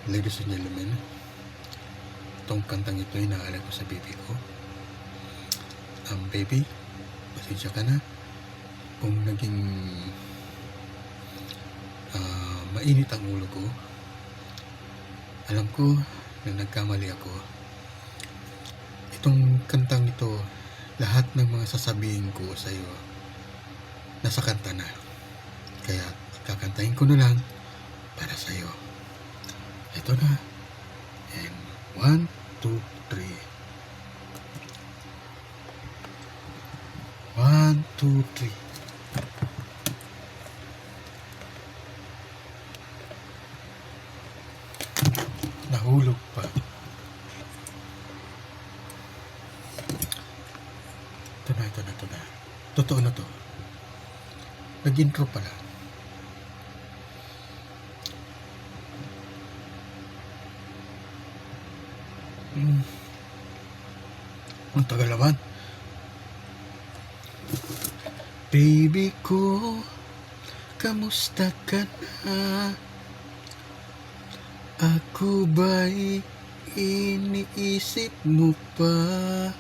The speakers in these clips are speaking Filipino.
Ladies and gentlemen, itong kantang ito ay naalala ko sa baby ko. Baby, pasensya ka na kung naging mainit ang ulo ko. Alam ko na nagkamali ako. Itong kantang ito, lahat ng mga sasabihin ko sa iyo nasa kanta na. Kaya kakantahin ko na lang para sa iyo. Ito na. And 1, 2, 3. 1, 2, 3. Nahulog pa. Ito na. Totoo na to. Nag-intro pala. Ang tagal naman. Baby ko, kamusta ka na? Ako ba'y iniisip mo pa?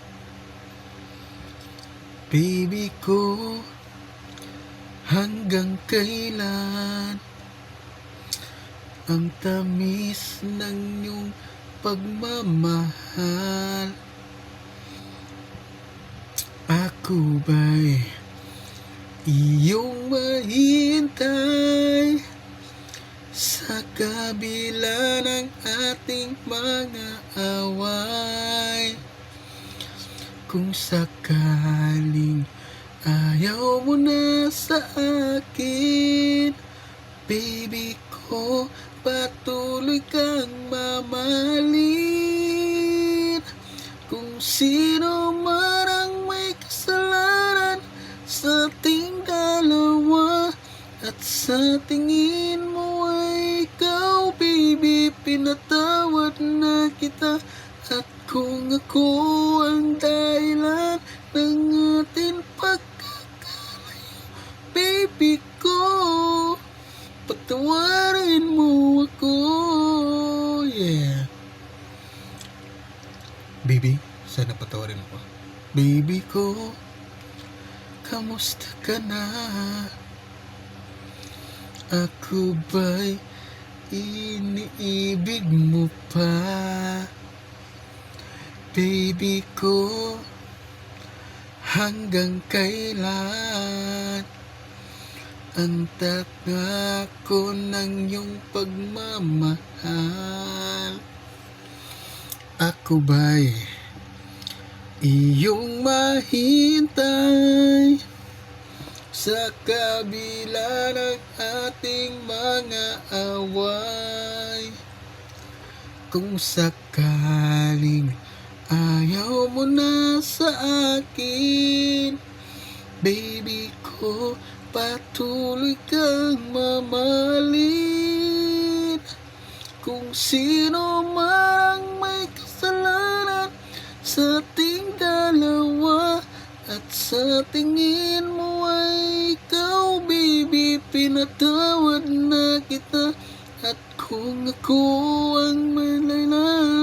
Baby ko, hanggang kailan ang tamis ng iyong pagmamahal? Ako ba'y iyong mahintay sa kabila ng ating mga away? Kung sakaling ayaw mo na sa akin, baby ko, patuloy kang mamahalin. Kung sino man ang may kasalanan sa ating dalawa, at sa tingin mo ay ikaw, baby, pinatawad na kita. At kung ako ang dahilan ng ating pagkakalayo, baby ko, patawarin mo ako. Yeah. Baby, sana patawarin mo. Baby ko, kamusta ka na? Ako ba'y iniibig mo pa? Baby ko, hanggang kailan ang tatako ng iyong pagmamahal? Ako ba'y iyong mahintay sa kabila ng ating mga away? Kung sakaling ayaw mo na sa akin, baby ko, patuloy kang mamahalin. Kung sino man ang may kasalanan sa ating dalawa, at sa tingin mo ay ikaw, baby, pinatawad na kita. At kung ako ang may dahilan